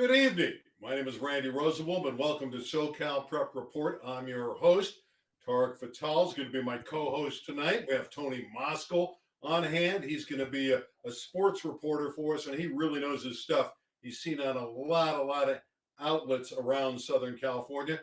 Good evening. My name is Randy Rosenblum, and welcome to SoCal Prep Report. I'm your host, Tarek Fatal is going to be my co-host tonight. We have Tony Moskal on hand. He's going to be a sports reporter for us, and he really knows his stuff. He's seen on a lot of outlets around Southern California.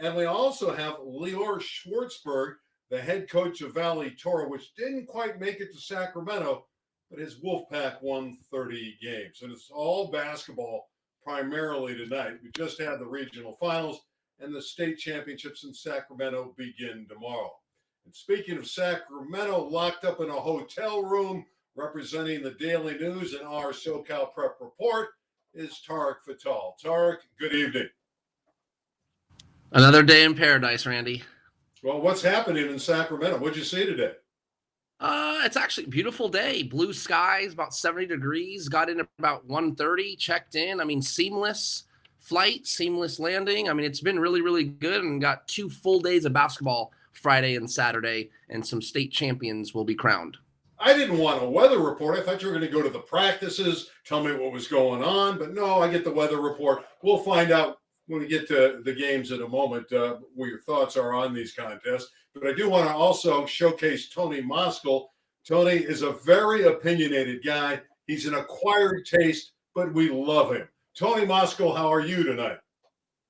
And we also have Lior Schwartzberg, the head coach of Valley Toro, which didn't quite make it to Sacramento, but his Wolfpack won 30 games. And it's all basketball primarily tonight. We just had the regional finals, and the state championships in Sacramento begin tomorrow. And speaking of Sacramento, locked up in a hotel room representing the Daily News and our SoCal Prep Report is Tarek Fatal. Tarek, good evening. Another day in paradise, Randy. Well, what's happening in Sacramento? What'd you see today? It's actually a beautiful day. Blue skies, about 70 degrees. Got in about 1:30, checked in. Seamless flight, seamless landing. It's been really, really good, and got 2 full days of basketball Friday and Saturday, and some state champions will be crowned. I didn't want a weather report. I thought you were going to go to the practices, tell me what was going on, but no, I get the weather report. We'll find out when we get to the games in a moment what your thoughts are on these contests. But I do want to also showcase Tony Moskal. Tony is a very opinionated guy. He's an acquired taste, but we love him. Tony Moskal, how are you tonight?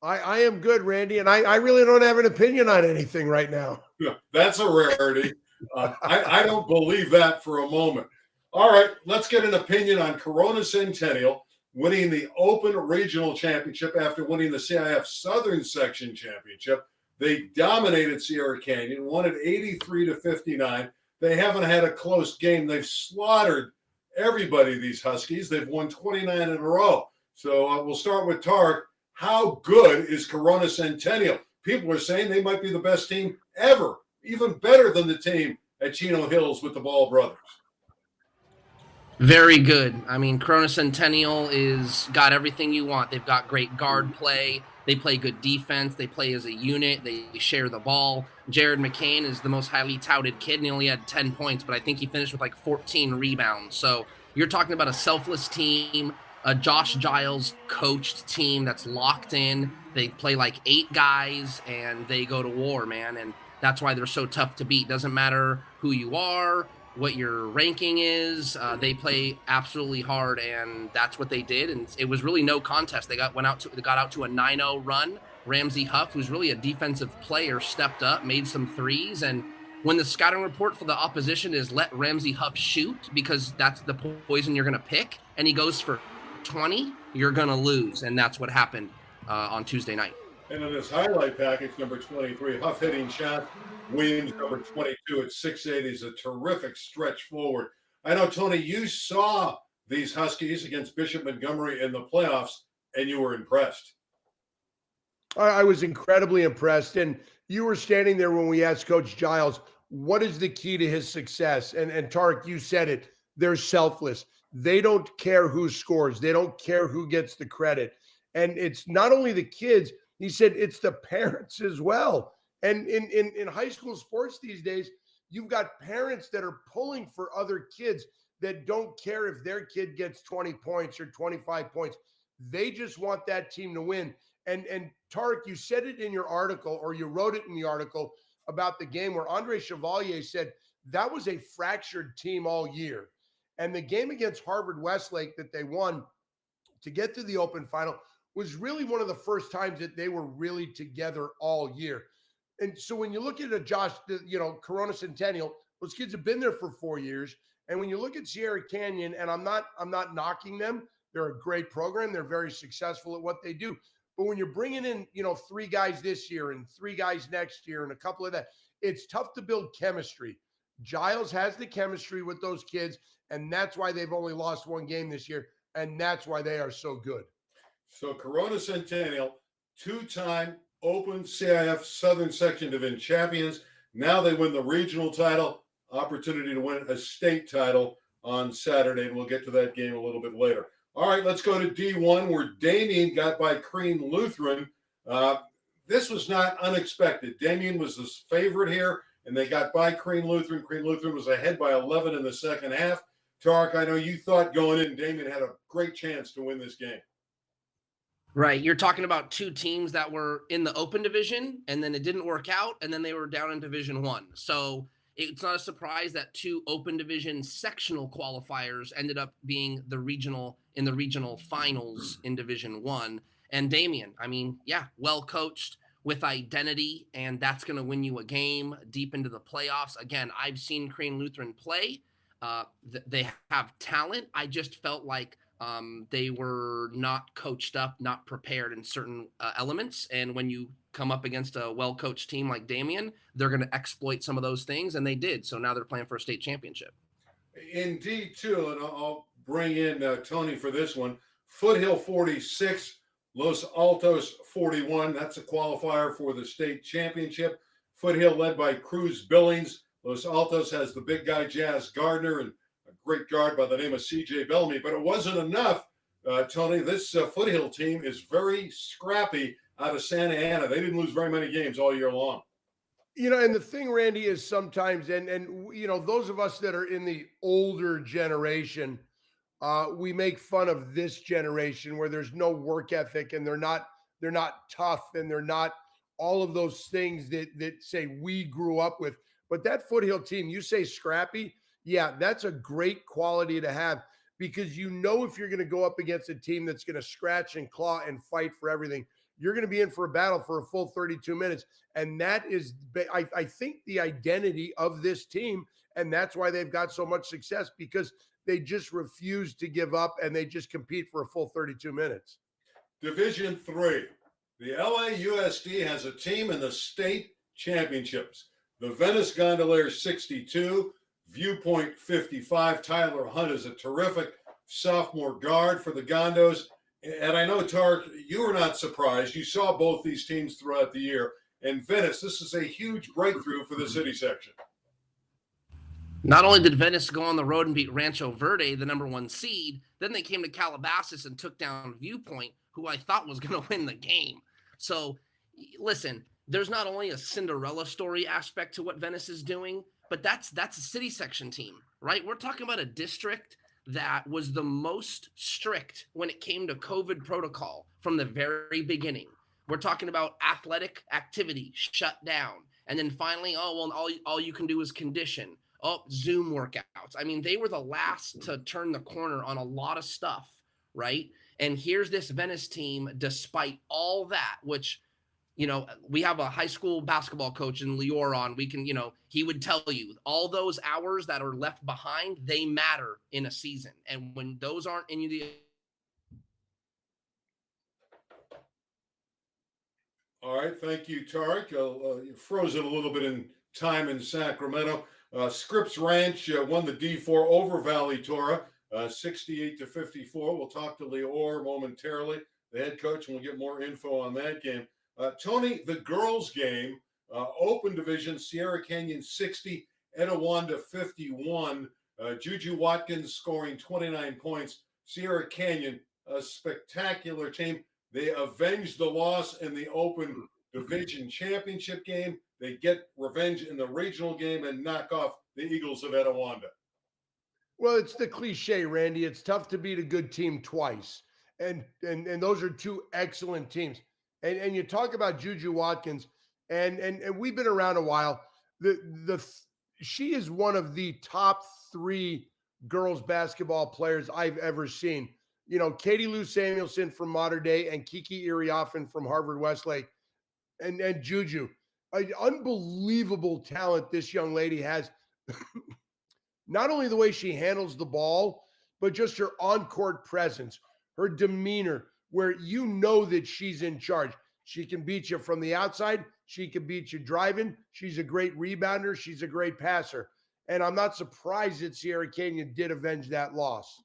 I am good, Randy, and I really don't have an opinion on anything right now. Yeah, that's a rarity. I don't believe that for a moment. All right, let's get an opinion on Corona Centennial winning the Open Regional Championship after winning the CIF Southern Section Championship. They dominated Sierra Canyon, won it 83-59. They haven't had a close game. They've slaughtered everybody, these Huskies. They've won 29 in a row. So we'll start with Tarek. How good is Corona Centennial? People are saying they might be the best team ever, even better than the team at Chino Hills with the Ball brothers. Very good. Corona Centennial is got everything you want. They've got great guard play. They play good defense. They play as a unit. They share the ball. Jared McCain is the most highly touted kid, and he only had 10 points, but I think he finished with like 14 rebounds. So you're talking about a selfless team, a Josh Giles coached team that's locked in. They play like 8 guys, and they go to war, man. And that's why they're so tough to beat. Doesn't matter who you are, what your ranking is. They play absolutely hard, and that's what they did. And it was really no contest. They got out to a 9-0 run. Ramsey Huff, who's really a defensive player, stepped up, made some threes. And when the scouting report for the opposition is let Ramsey Huff shoot because that's the poison you're going to pick, and he goes for 20, you're going to lose. And that's what happened on Tuesday night. And in this highlight package, number 23, Huff hitting shot. Williams, number 22 at 6'8", is a terrific stretch forward. I know, Tony, you saw these Huskies against Bishop Montgomery in the playoffs, and you were impressed. I was incredibly impressed. And you were standing there when we asked Coach Giles, what is the key to his success? And Tarek, you said it. They're selfless. They don't care who scores. They don't care who gets the credit. And it's not only the kids. He said it's the parents as well. And in high school sports these days, you've got parents that are pulling for other kids that don't care if their kid gets 20 points or 25 points. They just want that team to win. And Tarek, you said it in your article, or you wrote it in the article about the game where Andre Chevalier said that was a fractured team all year. And the game against Harvard Westlake that they won to get to the Open Final was really one of the first times that they were really together all year. And so when you look at Corona Centennial, those kids have been there for 4 years. And when you look at Sierra Canyon, and I'm not knocking them, they're a great program. They're very successful at what they do. But when you're bringing in, 3 guys this year and 3 guys next year and a couple of that, it's tough to build chemistry. Giles has the chemistry with those kids, and that's why they've only lost 1 game this year, and that's why they are so good. So Corona Centennial, 2-time Open CIF Southern Section Division champions. Now they win the regional title, opportunity to win a state title on Saturday, and we'll get to that game a little bit later. All right, let's go to D1, where Damien got by Crean Lutheran. This was not unexpected. Damien was the favorite here, and they got by Crean Lutheran. Crean Lutheran was ahead by 11 in the second half. Tarek, I know you thought going in, Damien had a great chance to win this game. Right. You're talking about two teams that were in the open division and then it didn't work out and then they were down in division 1. So it's not a surprise that two open division sectional qualifiers ended up being the regional finals in division 1. And Damian, I mean, yeah, well coached with identity, and that's going to win you a game deep into the playoffs. Again, I've seen Crane Lutheran play. They have talent. I just felt like they were not coached up, not prepared in certain elements. And when you come up against a well-coached team like Damian, they're going to exploit some of those things, and they did. So now they're playing for a state championship. Indeed, too, and I'll bring in Tony for this one. Foothill 46, Los Altos 41. That's a qualifier for the state championship. Foothill led by Cruz Billings. Los Altos has the big guy Jazz Gardner and a great guard by the name of C.J. Bellamy. But it wasn't enough, Tony. This Foothill team is very scrappy out of Santa Ana. They didn't lose very many games all year long. And the thing, Randy, is sometimes, and those of us that are in the older generation, we make fun of this generation where there's no work ethic and they're not tough and they're not all of those things that say we grew up with. But that Foothill team, you say scrappy, yeah, that's a great quality to have because if you're going to go up against a team that's going to scratch and claw and fight for everything, you're going to be in for a battle for a full 32 minutes. And that is, I think, the identity of this team. And that's why they've got so much success because they just refuse to give up and they just compete for a full 32 minutes. Division 3. The LAUSD has a team in the state championships. The Venice Gondoliers 62, Viewpoint 55. Tyler Hunt is a terrific sophomore guard for the Gondos. And I know, Tark, you were not surprised. You saw both these teams throughout the year. And Venice, this is a huge breakthrough for the city section. Not only did Venice go on the road and beat Rancho Verde, the number 1 seed, then they came to Calabasas and took down Viewpoint, who I thought was going to win the game. So, listen, there's not only a Cinderella story aspect to what Venice is doing, but that's a city section team, right? We're talking about a district that was the most strict when it came to COVID protocol from the very beginning. We're talking about athletic activity shut down. And then finally, all you can do is condition. Zoom workouts. I mean, they were the last to turn the corner on a lot of stuff, right? And here's this Venice team, despite all that, which, we have a high school basketball coach in Lior on. We can, he would tell you all those hours that are left behind, they matter in a season. And when those aren't in the All right, thank you, Tarek. You're frozen a little bit in time in Sacramento. Scripps Ranch won the D4 over Valley Torah, 68-54. We'll talk to Lior momentarily, the head coach, and we'll get more info on that game. Tony, the girls' game, open division, Sierra Canyon 60, Etowanda 51. Juju Watkins scoring 29 points. Sierra Canyon, a spectacular team. They avenged the loss in the open division championship game. They get revenge in the regional game and knock off the Eagles of Etowanda. Well, it's the cliche, Randy. It's tough to beat a good team twice. And those are two excellent teams. And you talk about Juju Watkins, and we've been around a while. She is one of the top 3 girls basketball players I've ever seen. Katie Lou Samuelson from Mater Dei and Kiki Iriafen from Harvard Westlake, and Juju, an unbelievable talent this young lady has. Not only the way she handles the ball, but just her on-court presence, her demeanor, where that she's in charge. She can beat you from the outside. She can beat you driving. She's a great rebounder. She's a great passer. And I'm not surprised that Sierra Canyon did avenge that loss.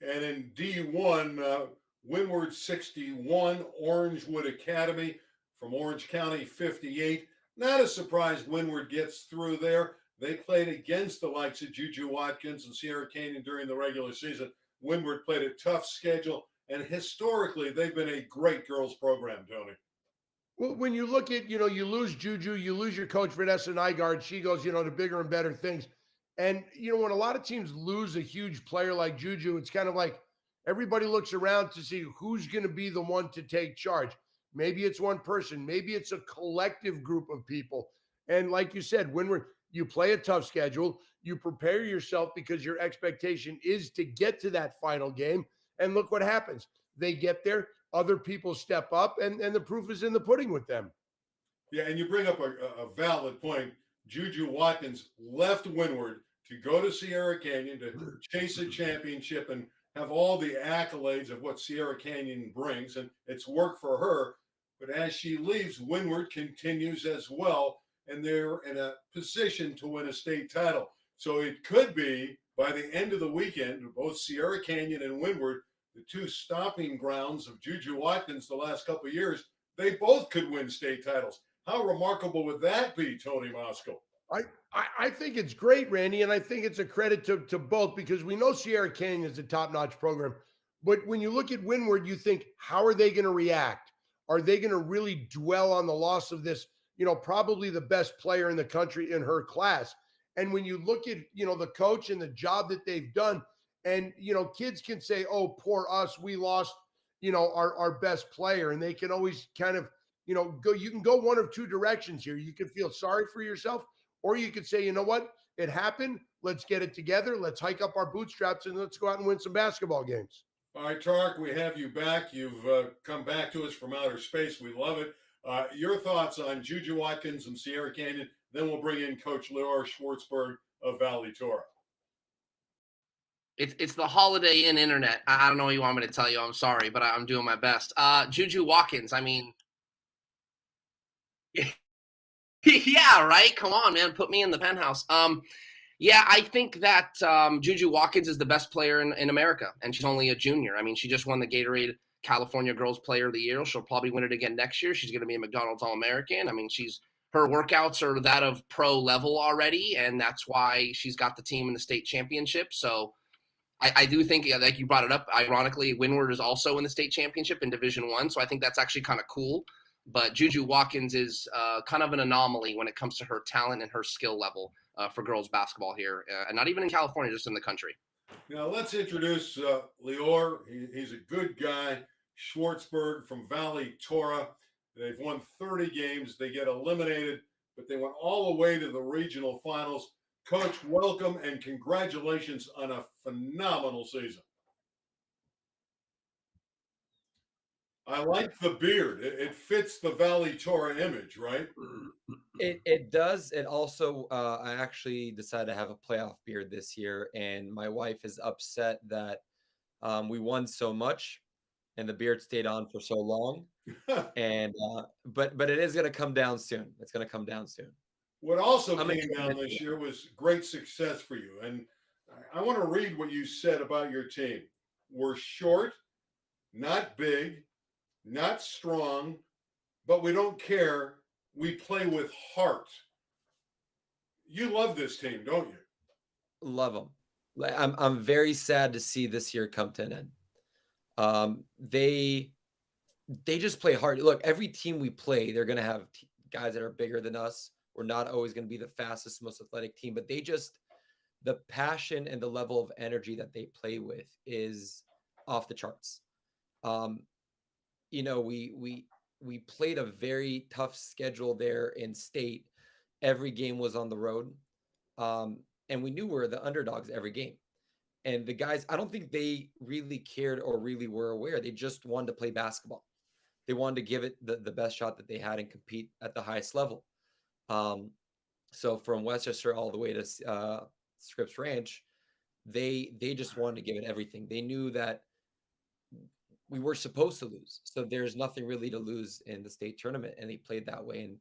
And in D1, Windward 61, Orangewood Academy from Orange County 58. Not a surprise Windward gets through there. They played against the likes of Juju Watkins and Sierra Canyon during the regular season. Windward played a tough schedule, and historically, they've been a great girls program, Tony. Well, when you look at, you lose Juju, you lose your coach, Vanessa Nygaard. She goes, to bigger and better things. And, when a lot of teams lose a huge player like Juju, it's kind of like, everybody looks around to see who's going to be the one to take charge. Maybe it's one person, maybe it's a collective group of people. And like you said, you play a tough schedule, you prepare yourself because your expectation is to get to that final game. And look what happens. They get there, other people step up, and the proof is in the pudding with them. Yeah, and you bring up a valid point. Juju Watkins left Windward to go to Sierra Canyon to chase a championship and have all the accolades of what Sierra Canyon brings, and it's worked for her. But as she leaves, Windward continues as well, and they're in a position to win a state title. So it could be by the end of the weekend, both Sierra Canyon and Windward, the two stomping grounds of Juju Watkins the last couple of years, they both could win state titles. How remarkable would that be, Tony Moscow? I think it's great, Randy, and I think it's a credit to both, because we know Sierra Canyon is a top-notch program. But when you look at Windward, you think, how are they going to react? Are they going to really dwell on the loss of this, probably the best player in the country in her class? And when you look at, the coach and the job that they've done, and, kids can say, oh, poor us, we lost, our best player. And they can always kind of, you can go one of two directions here. You can feel sorry for yourself, or you could say, you know what, it happened. Let's get it together. Let's hike up our bootstraps and let's go out and win some basketball games. All right, Tarek, we have you back. You've come back to us from outer space. We love it. Your thoughts on Juju Watkins and Sierra Canyon. Then we'll bring in Coach Leor Schwartzberg of Valley Torah. It's the Holiday Inn internet. I don't know what you want me to tell you. I'm sorry, but I'm doing my best. Juju Watkins, I mean, yeah, right? Come on, man. Put me in the penthouse. Yeah, I think that Juju Watkins is the best player in America, and she's only a junior. I mean, she just won the Gatorade California Girls Player of the Year. She'll probably win it again next year. She's going to be a McDonald's All-American. I mean, her workouts are that of pro level already, and that's why she's got the team in the state championship. So I do think, like you brought it up, ironically, Windward is also in the state championship in Division I, so I think that's actually kind of cool. But Juju Watkins is kind of an anomaly when it comes to her talent and her skill level for girls basketball here, and not even in California, just in the country. Now let's introduce Leor. He's a good guy. Schwartzberg from Valley Torah. They've won 30 games. They get eliminated, but they went all the way to the regional finals. Coach, welcome and congratulations on a phenomenal season. I like the beard. It fits the Valley Torah image, right? It does. It also, I actually decided to have a playoff beard this year, and my wife is upset that we won so much, and the beard stayed on for so long. And but it is going to come down soon. It's going to come down soon. What also came down this year was great success for you, and I want to read what you said about your team. We're short, not big, not strong, but we don't care. We play with heart. You love this team, don't you? Love them. I'm very sad to see this year come to an end. They just play hard. Look, every team we play, they're going to have guys that are bigger than us. We're not always going to be the fastest, most athletic team, but the passion and the level of energy that they play with is off the charts. We played a very tough schedule there in state. Every game was on the road. And we knew we were the underdogs every game. And the guys, I don't think they really cared or really were aware. They just wanted to play basketball. They wanted to give it the best shot that they had and compete at the highest level. So from Westchester all the way to Scripps Ranch, they just wanted to give it everything. They knew that we were supposed to lose. So there's nothing really to lose in the state tournament. And they played that way. And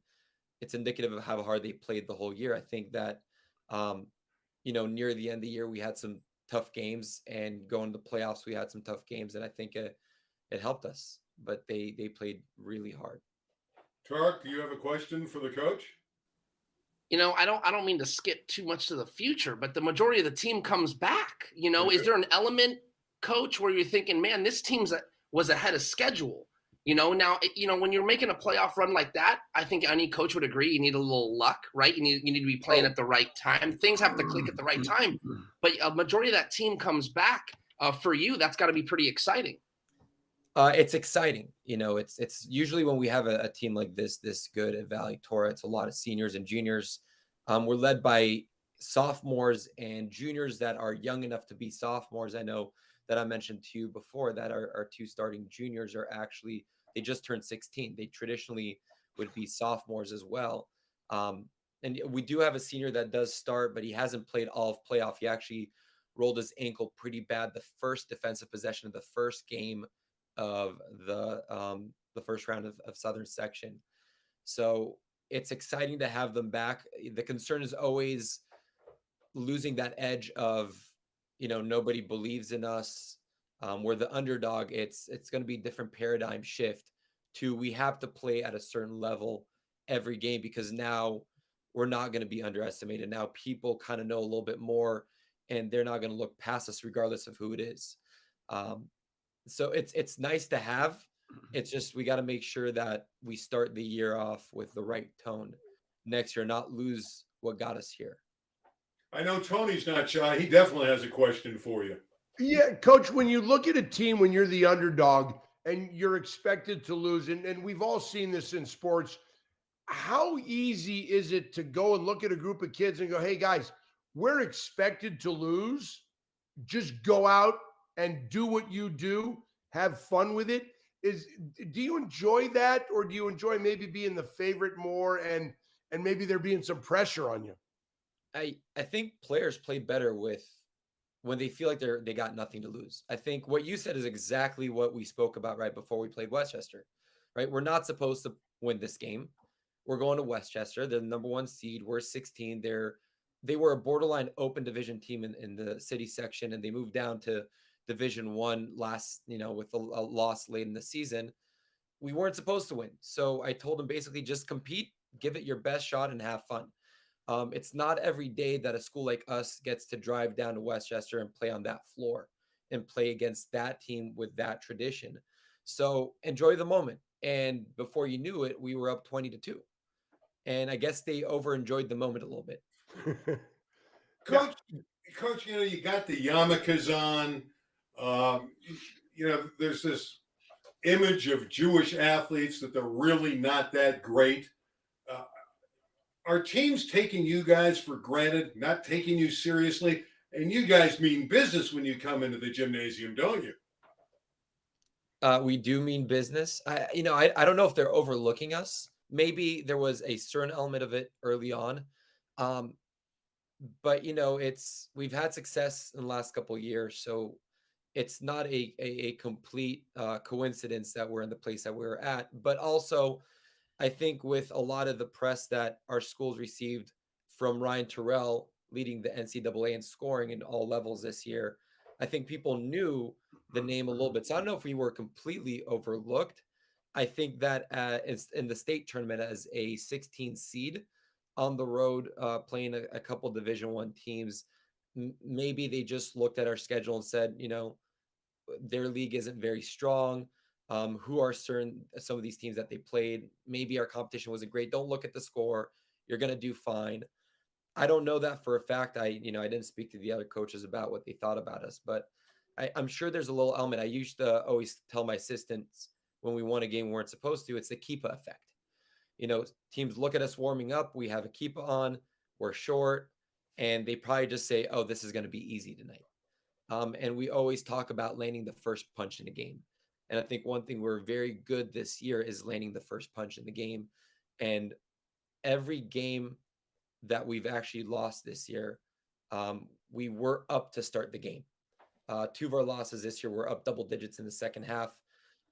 it's indicative of how hard they played the whole year. I think that, near the end of the year, we had some tough games, and going to the playoffs, we had some tough games. And I think it helped us, but they played really hard. Tarek, do you have a question for the coach? I don't mean to skip too much to the future, but the majority of the team comes back. Is there an element, Coach, where you're thinking, man, this team was ahead of schedule? Now, when you're making a playoff run like that, I think any coach would agree you need a little luck, right? You need to be playing at the right time. Things have to click at the right time. But a majority of that team comes back. For you, that's got to be pretty exciting. It's exciting. It's usually when we have a team like this good at Valley Torah, it's a lot of seniors and juniors. We're led by sophomores and juniors that are young enough to be sophomores. I know that I mentioned to you before that our two starting juniors are actually, they just turned 16. They traditionally would be sophomores as well. And we do have a senior that does start, but he hasn't played all of playoff. He actually rolled his ankle pretty bad the first defensive possession of the first game of the first round of Southern Section. So it's exciting to have them back. The concern is always losing that edge of, nobody believes in us. We're the underdog. It's going to be a different paradigm shift to, we have to play at a certain level every game, because now we're not going to be underestimated. Now people kind of know a little bit more, and they're not going to look past us regardless of who it is. So it's nice to have. It's just, we got to make sure that we start the year off with the right tone next year, not lose what got us here. I know Tony's not shy. He definitely has a question for you. Yeah, Coach, when you look at a team, when you're the underdog and you're expected to lose, and we've all seen this in sports, how easy is it to go and look at a group of kids and go, hey, guys, we're expected to lose. Just go out and do what you do. Have fun with it. Do you enjoy that, or do you enjoy maybe being the favorite more and maybe there being some pressure on you? I think players play better when they feel like they got nothing to lose. I think what you said is exactly what we spoke about right before we played Westchester, right? We're not supposed to win this game. We're going to Westchester. They're the number 1 seed. We're 16. They were a borderline open division team in the city section, and they moved down to Division 1 last, with a loss late in the season. We weren't supposed to win. So I told them basically just compete, give it your best shot, and have fun. It's not every day that a school like us gets to drive down to Westchester and play on that floor and play against that team with that tradition. So enjoy the moment. And before you knew it, we were up 20-2. And I guess they over enjoyed the moment a little bit. Coach, you got the yarmulkes on. There's this image of Jewish athletes that they're really not that great. Are teams taking you guys for granted, not taking you seriously? And you guys mean business when you come into the gymnasium, don't you? We do mean business. I don't know if they're overlooking us. Maybe there was a certain element of it early on. But we've had success in the last couple of years. So it's not a complete coincidence that we're in the place that we're at. But also, I think with a lot of the press that our schools received from Ryan Terrell leading the NCAA in scoring in all levels this year, I think people knew the name a little bit. So I don't know if we were completely overlooked. I think that it's in the state tournament as a 16 seed on the road, playing a couple Division 1 teams, maybe they just looked at our schedule and said, their league isn't very strong. Who are some of these teams that they played? Maybe our competition wasn't great. Don't look at the score. You're going to do fine. I don't know that for a fact. I didn't speak to the other coaches about what they thought about us, but I'm sure there's a little element. I used to always tell my assistants when we won a game we weren't supposed to, it's the keeper effect. Teams look at us warming up. We have a keeper on. We're short. And they probably just say, oh, this is going to be easy tonight. And we always talk about landing the first punch in a game. And I think one thing we're very good this year is landing the first punch in the game. And every game that we've actually lost this year, we were up to start the game. 2 of our losses this year were up double digits in the second half.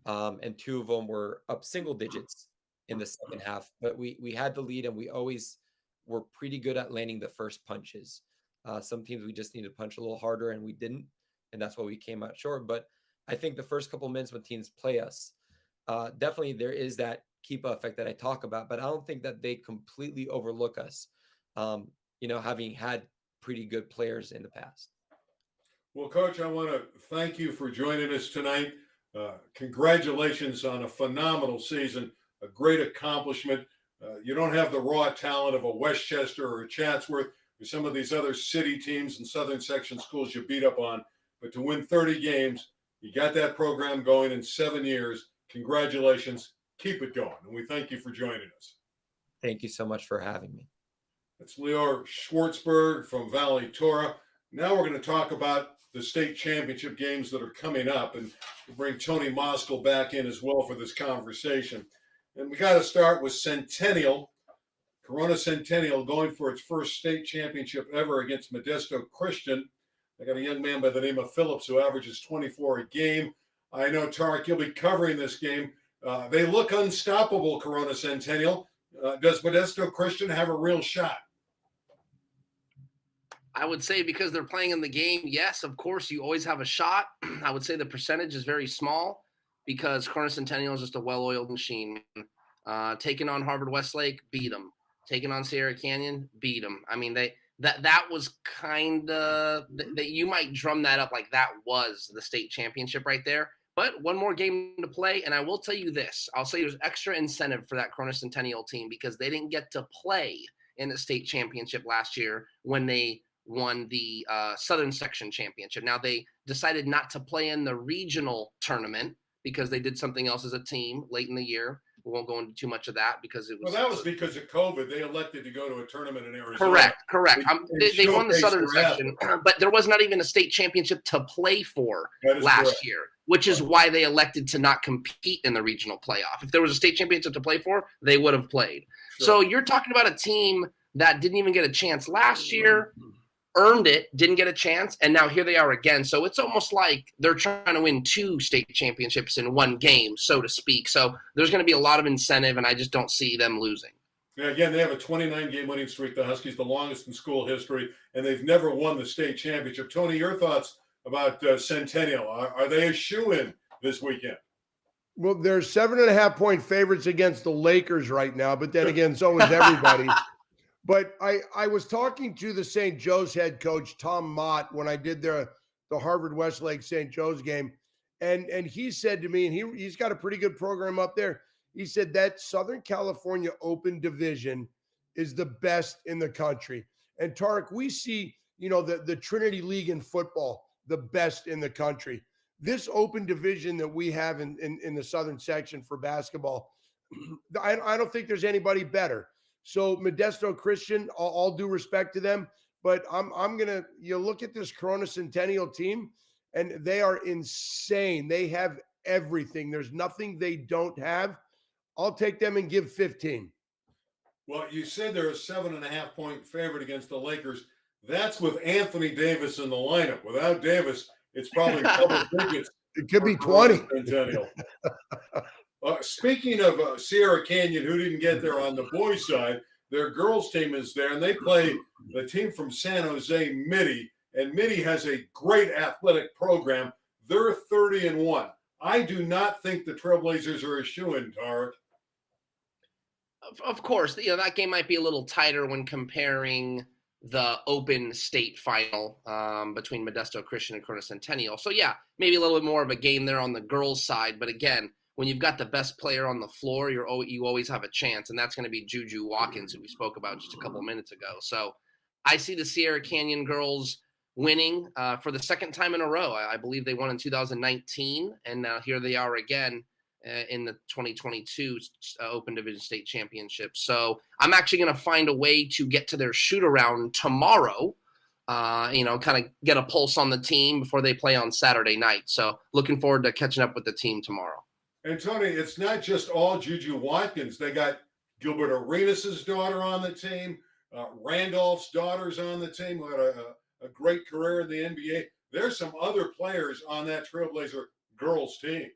And 2 of them were up single digits in the second half. But we had the lead, and we always were pretty good at landing the first punches. Some teams we just needed to punch a little harder, and we didn't. And that's why we came out short. But I think the first couple of minutes when teams play us, definitely there is that keeper effect that I talk about, but I don't think that they completely overlook us, having had pretty good players in the past. Well, Coach, I want to thank you for joining us tonight. Congratulations on a phenomenal season, a great accomplishment. You don't have the raw talent of a Westchester or a Chatsworth or some of these other city teams and Southern Section schools you beat up on, but to win 30 games, you got that program going in 7 years. Congratulations. Keep it going. And we thank you for joining us. Thank you so much for having me. That's Lior Schwartzberg from Valley Torah. Now we're going to talk about the state championship games that are coming up, and we'll bring Tony Moskal back in as well for this conversation. And we got to start with Centennial. Corona Centennial going for its first state championship ever against Modesto Christian. They got a young man by the name of Phillips who averages 24 a game. I know, Tarek, you'll be covering this game. They look unstoppable, Corona Centennial. Does Modesto Christian have a real shot? I would say because they're playing in the game, yes, of course, you always have a shot. I would say the percentage is very small because Corona Centennial is just a well-oiled machine. Taking on Harvard Westlake, beat them. Taking on Sierra Canyon, beat them. I mean, that was kind of that you might drum that up like that was the state championship right there. But one more game to play, and I will tell you this. I'll say there's extra incentive for that Corona Centennial team because they didn't get to play in the state championship last year when they won the Southern Section Championship. Now, they decided not to play in the regional tournament because they did something else as a team late in the year. We won't go into too much of that because it was. Well, that was because of COVID. They elected to go to a tournament in Arizona. Correct. They won the Southern Section, but there was not even a state championship to play for last year, which is why they elected to not compete in the regional playoff. If there was a state championship to play for, they would have played. Sure. So you're talking about a team that didn't even get a chance last year, earned it, didn't get a chance, and now here they are again. So it's almost like they're trying to win 2 state championships in one game, so to speak. So there's going to be a lot of incentive, and I just don't see them losing. Yeah, again, they have a 29-game winning streak, the Huskies, the longest in school history, and they've never won the state championship. Tony, your thoughts about Centennial? Are they a shoo-in this weekend? Well, they're 7.5-point favorites against the Lakers right now, but then again, so is everybody. But I was talking to the St. Joe's head coach, Tom Mott, when I did the Harvard Westlake St. Joe's game. And he said to me, and he's got a pretty good program up there. He said that Southern California Open Division is the best in the country. And Tarek, we see, the Trinity League in football, the best in the country. This Open Division that we have in the Southern section for basketball, I don't think there's anybody better. So Modesto Christian, all due respect to them, but you look at this Corona Centennial team and they are insane. They have everything. There's nothing they don't have. I'll take them and give 15. Well, you said they're a 7.5-point favorite against the Lakers. That's with Anthony Davis in the lineup. Without Davis, it's probably double digits. It could be 20. Centennial. Speaking of Sierra Canyon, who didn't get there on the boys' side, their girls' team is there, and they play the team from San Jose, Mitty, and Mitty has a great athletic program. They're 30-1. I do not think the Trailblazers are a shoo-in, Tarek. Of course, that game might be a little tighter when comparing the open state final between Modesto Christian and Corona Centennial. So, yeah, maybe a little bit more of a game there on the girls' side, but again, when you've got the best player on the floor, you always have a chance, and that's going to be Juju Watkins, who we spoke about just a couple of minutes ago. So I see the Sierra Canyon girls winning for the second time in a row. I believe they won in 2019, and now here they are again in the 2022 Open Division State Championship. So I'm actually going to find a way to get to their shoot-around tomorrow, kind of get a pulse on the team before they play on Saturday night. So looking forward to catching up with the team tomorrow. And Tony, it's not just all Juju Watkins. They got Gilbert Arenas' daughter on the team. Randolph's daughter's on the team, who had a great career in the NBA. There's some other players on that Trailblazer girls team.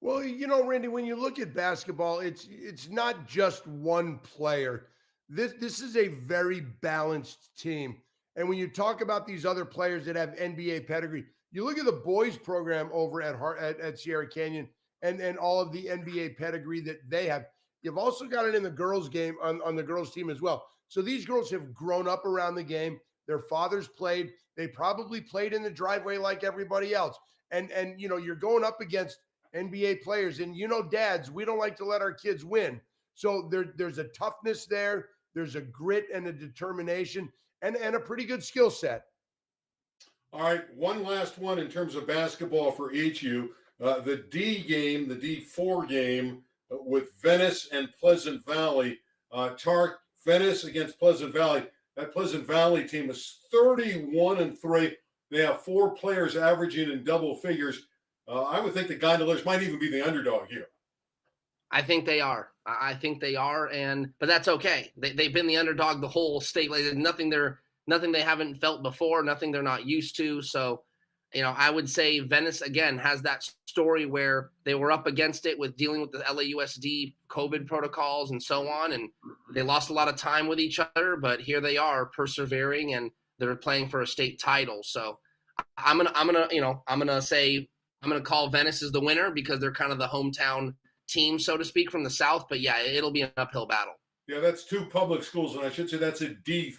Well, Randy, when you look at basketball, it's not just one player. This is a very balanced team. And when you talk about these other players that have NBA pedigree, you look at the boys program over at Sierra Canyon, and all of the NBA pedigree that they have. You've also got it in the girls' game on the girls' team as well. So these girls have grown up around the game. Their fathers played. They probably played in the driveway like everybody else. And you're going up against NBA players. And dads, we don't like to let our kids win. So there's a toughness there. There's a grit and a determination and a pretty good skill set. All right, one last one in terms of basketball for each of you. The D game, the D4 game with Venice and Pleasant Valley. Tark, Venice against Pleasant Valley. That Pleasant Valley team is 31-3. They have 4 players averaging in double figures. I would think the Gondoliers might even be the underdog here. I think they are. I think they are, but that's okay. They've been the underdog the whole state. Like nothing they haven't felt before, nothing they're not used to. So, I would say Venice again has that story where they were up against it with dealing with the LAUSD COVID protocols and so on, and they lost a lot of time with each other. But here they are persevering, and they're playing for a state title. So, I'm gonna call Venice as the winner because they're kind of the hometown team, so to speak, from the South. But yeah, it'll be an uphill battle. Yeah, that's 2 public schools, and I should say that's a D.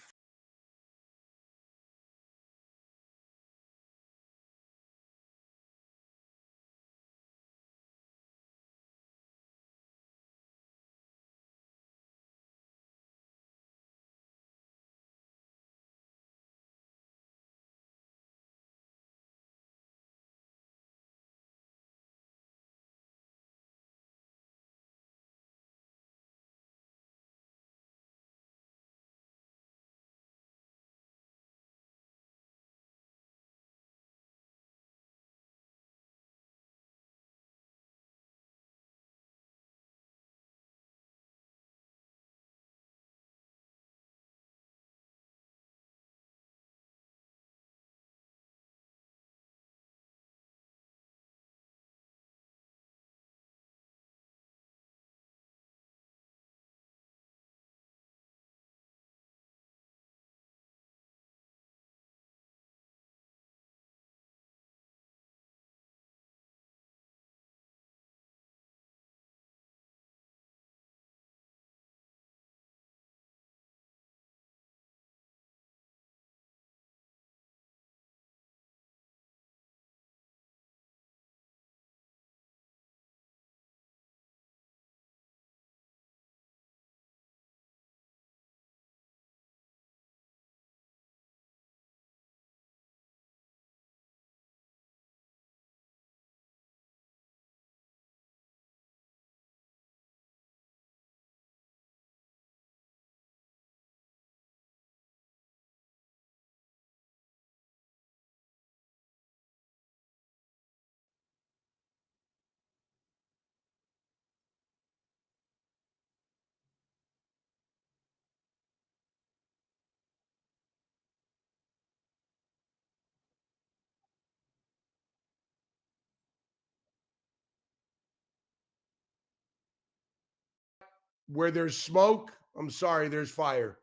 Where there's smoke, I'm sorry, there's fire.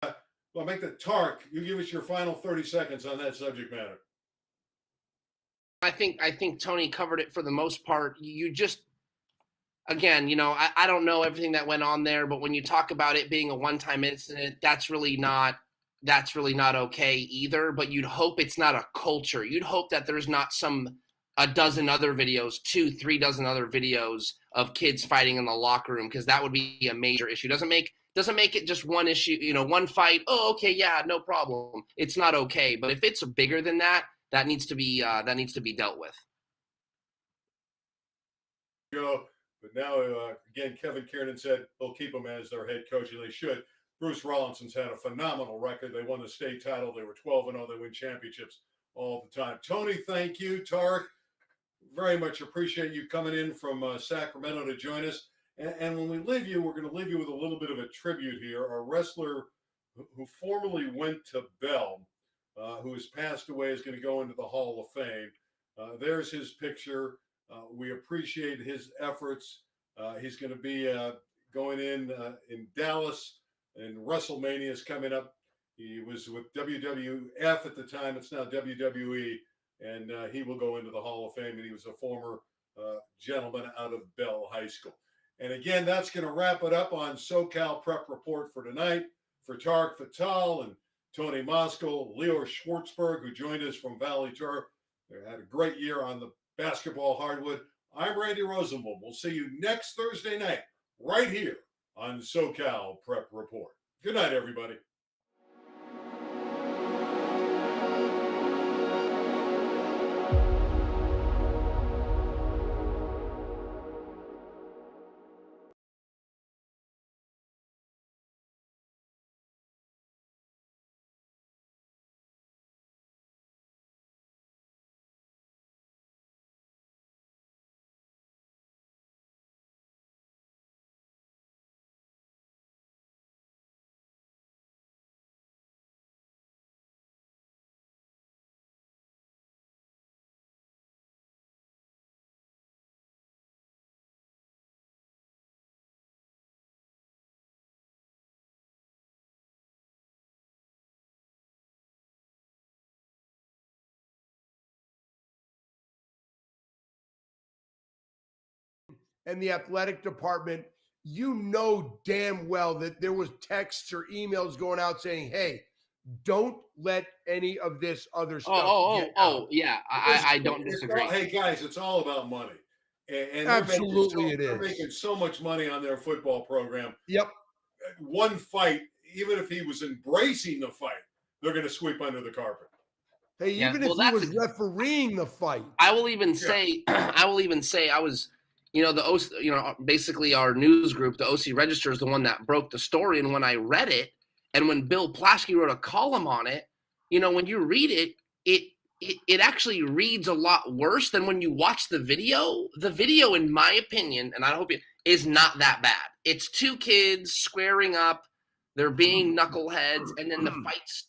Well, make the Tark. You give us your final 30 seconds on that subject matter. I think Tony covered it for the most part. You just again, I don't know everything that went on there, but when you talk about it being a one-time incident, that's really not okay either. But you'd hope it's not a culture. You'd hope that there's not a dozen other videos, 2-3 dozen other videos of kids fighting in the locker room, because that would be a major issue. Doesn't make it just one issue, one fight. Oh, okay, yeah, no problem. It's not okay. But if it's bigger than that, that needs to be dealt with. Go. But now, again, Kevin Kiernan said they'll keep him as their head coach, and they should. Bruce Rollinson's had a phenomenal record. They won the state title. They were 12-0. They win championships all the time. Tony, thank you. Tark, very much appreciate you coming in from Sacramento to join us. And when we leave you, we're going to leave you with a little bit of a tribute here. A wrestler who formerly went to Bell, who has passed away, is going to go into the Hall of Fame. There's his picture. We appreciate his efforts. He's going to be going in Dallas, and WrestleMania is coming up. He was with WWF at the time. It's now WWE, and he will go into the Hall of Fame. And he was a former gentleman out of Bell High School. And again, that's going to wrap it up on SoCal Prep Report for tonight. For Tarek Fatal and Tony Moscow, Leo Schwartzberg, who joined us from Valley Turf. They had a great year on the basketball hardwood. I'm Randy Rosenblum. We'll see you next Thursday night right here on SoCal Prep Report. Good night, everybody. and the athletic department, you know damn well that there was texts or emails going out saying, hey, don't let any of this other stuff get out. Yeah. I don't disagree. Hey, guys, it's all about money. And Absolutely it they're is. making so much money on their football program. Yep. One fight, even if he was embracing the fight, they're going to sweep under the carpet. Hey, Yeah, even well, if he was refereeing the fight. I will even say, I was, the OC, basically our news group, the OC Register, is the one that broke the story. And when I read it, and when Bill Plaschke wrote a column on it, when you read it, it actually reads a lot worse than when you watch the video. The video, in my opinion, and I hope it is not that bad. It's two kids squaring up, they're being knuckleheads, and then the fights,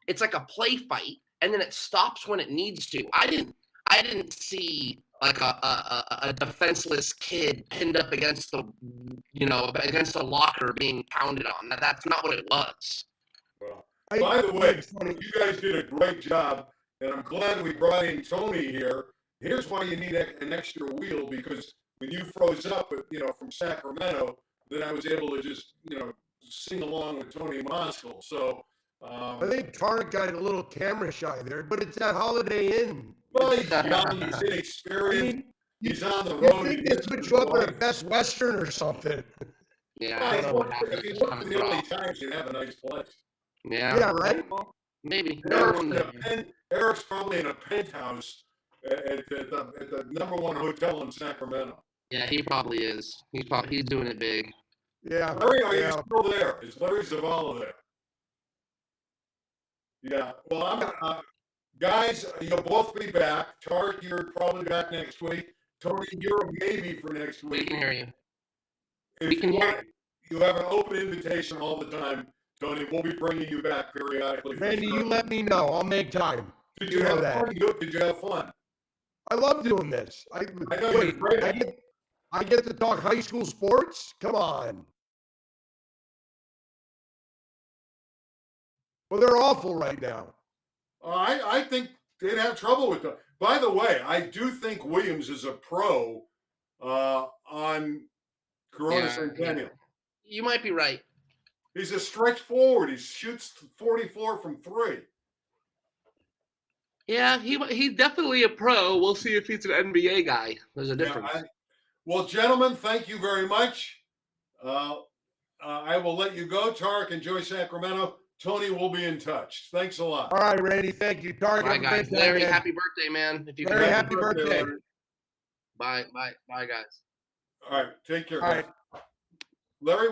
it's like a play fight, and then it stops when it needs to. I didn't see like a defenseless kid pinned up against against a locker being pounded on. That's not what it was. Well, by the way, you guys did a great job, and I'm glad we brought in Tony here. Here's why you need an extra wheel, because when you froze up, from Sacramento, then I was able to just, sing along with Tony Moskal. So I think Tarek got a little camera shy there, but it's that Holiday Inn. Well, he's young, he's inexperienced, he's on the You road. think they put you up at a Best Western or something? Yeah, Well, I don't know what if you work in the early times, you'd have a nice place. Yeah, right? Maybe. Eric's probably in a penthouse at the #1 hotel in Sacramento. Yeah, he probably is. He's doing it big. Yeah. Larry, are you still there? Is Larry Zavala there? Yeah. Well, guys, you'll both be back. Tarek, you're probably back next week. Tony, you're a maybe for next week. We can hear you. You have an open invitation all the time, Tony. We'll be bringing you back periodically. Randy, you let me know. I'll make time. Did you have fun? Did you have fun? I love doing this. I get to talk high school sports? Come on. Well, they're awful right now. I think they'd have trouble with them. By the way, I do think Williams is a pro on Corona Centennial. You might be right. He's a stretch forward. He shoots 44 from 3. Yeah, he's definitely a pro. We'll see if he's an NBA guy. There's a difference. Well, gentlemen, thank you very much. I will let you go. Tarek, enjoy Sacramento. Tony will be in touch. Thanks a lot. All right, Randy. Thank you. Tarek, bye, guys. Larry, happy birthday, man. If you Larry, happy birthday. Bye, guys. All right, take care. All right. Larry.